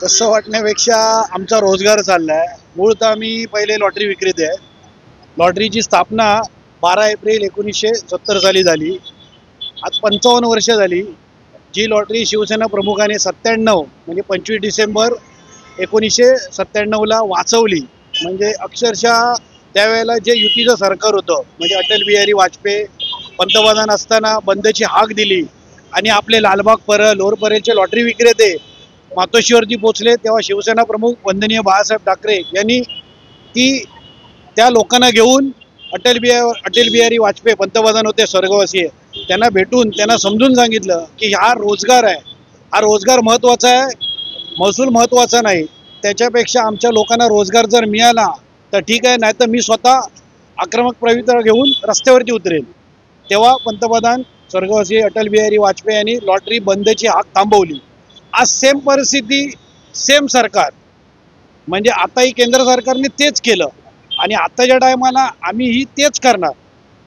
तसं वाटण्यापेक्षा आमचा रोजगार चाललाय। मूळतः आम्ही पहिले लॉटरी विक्रेते आहे। लॉटरीची स्थापना 12 एप्रिल 1970 साली झाली। आज 55 वर्ष झाली। जी लॉटरी शिवसेना प्रमुखाने 97 म्हणजे 25 डिसेंबर 1997ला वाचवली। म्हणजे अक्षरशः त्यावेळेला जे युतीचं सरकार होतं, म्हणजे अटल बिहारी वाजपेयी पंतप्रधान असताना बंदची हाक दिली आणि आपले लालबाग परळ लोअर लॉटरी विक्रेते मातोश्रीवरती पोहोचले, तेव्हा शिवसेना प्रमुख वंदनीय बाळासाहेब ठाकरे यांनी ती त्या लोकांना घेऊन अटल बिहारी वाजपेयी पंतप्रधान होते स्वर्गवासी, त्यांना भेटून त्यांना समजून सांगितलं की हा रोजगार आहे, हा रोजगार महत्त्वाचा आहे, महसूल महत्त्वाचा नाही। त्याच्यापेक्षा आमच्या लोकांना रोजगार जर मिळाला तर ठीक आहे, नाहीतर मी स्वतः आक्रमक पवित्रा घेऊन रस्त्यावरती उतरेल। तेव्हा पंतप्रधान स्वर्गवासी अटल बिहारी वाजपेयी यांनी लॉटरी बंदची हाक थांबवली। आज सेम परिस्थिती, सेम सरकार, म्हणजे आताही केंद्र सरकारने तेच केलं आणि आताच्या टायमाला आम्हीही तेच करणार।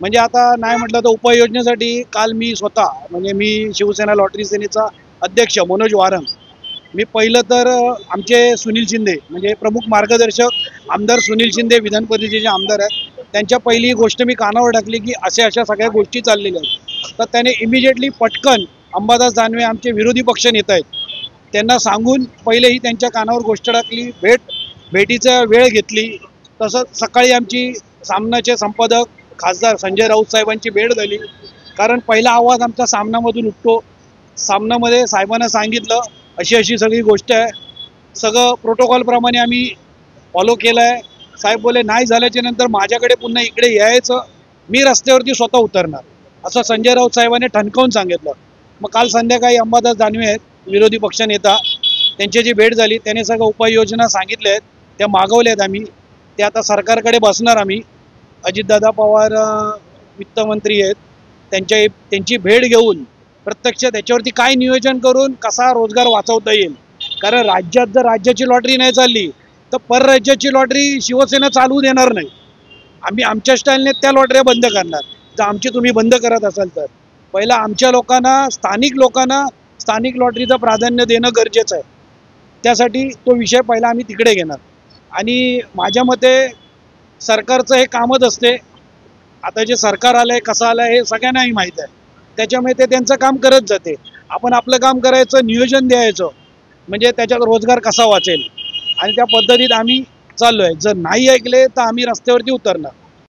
म्हणजे आता नाही म्हटलं तर उपाययोजनेसाठी काल मी स्वतः, म्हणजे मी शिवसेना लॉटरी सेनेचा अध्यक्ष मनोज वारंग, मी पहिलं तर आमचे सुनील शिंदे म्हणजे प्रमुख मार्गदर्शक आमदार सुनील शिंदे विधान परिषदेचे आमदार आहेत, त्यांच्या पहिली गोष्ट मी कानावर टाकली की अशा सगळ्या गोष्टी चाललेल्या आहेत। तर त्याने इमिजिएटली पटकन अंबादास दानवे आमचे विरोधी पक्ष नेते आहेत, त्यांना सांगून पहिलेही त्यांच्या कानावर गोष्ट टाकली, भेटीचा वेळ घेतली। तसंच सकाळी आमची सामनाचे संपादक खासदार संजय राऊत साहेबांची भेट झाली, कारण पहिला आवाज आमचा सामनामधून उठतो। सामनामध्ये साहेबांना सांगितलं अशी सगळी गोष्ट आहे, सगळं प्रोटोकॉलप्रमाणे आम्ही फॉलो केलं आहे। साहेब बोले नाही झाल्याच्या नंतर माझ्याकडे पुन्हा इकडे यायचं, मी रस्त्यावरती स्वतः उतरणार, असं संजय राऊत साहेबांनी ठणकावून सांगितलं। मग काल संध्याकाळी अंबादास दानवे आहेत विरोधी पक्षनेता, त्यांची जी भेट झाली, त्याने सगळं उपाययोजना सांगितल्या आहेत, त्या मागवल्या आहेत आम्ही, ते आता सरकारकडे बसणार आम्ही। अजितदादा पवार वित्तमंत्री आहेत, त्यांची भेट घेऊन प्रत्यक्ष त्याच्यावरती काय नियोजन करून कसा रोजगार वाचवता येईल। कारण राज्यात जर राज्याची लॉटरी नाही चालली तर परराज्याची लॉटरी शिवसेना चालवू देणार नाही। आम्ही आमच्या स्टाईलने त्या लॉटऱ्या बंद करणार, जर आमची तुम्ही बंद करत असाल तर। पहिला आमच्या लोकांना, स्थानिक लोकांना स्थानिक लॉटरीचं प्राधान्य देणं गरजेचं आहे, त्यासाठी तो विषय पहिला आम्ही तिकडे घेणार। आणि माझ्या मते सरकारचं हे कामच असते, आता जे सरकार आलंय कसं आलंय हे सगळ्यांनाही माहीत आहे, त्याच्यामुळे ते त्यांचं काम करत जाते। आपण आपलं काम करायचं, नियोजन द्यायचं, म्हणजे त्याच्यात रोजगार कसा वाचेल, आणि त्या पद्धतीत आम्ही चाललो आहे। जर नाही ऐकले तर आम्ही रस्त्यावरती उतरणार।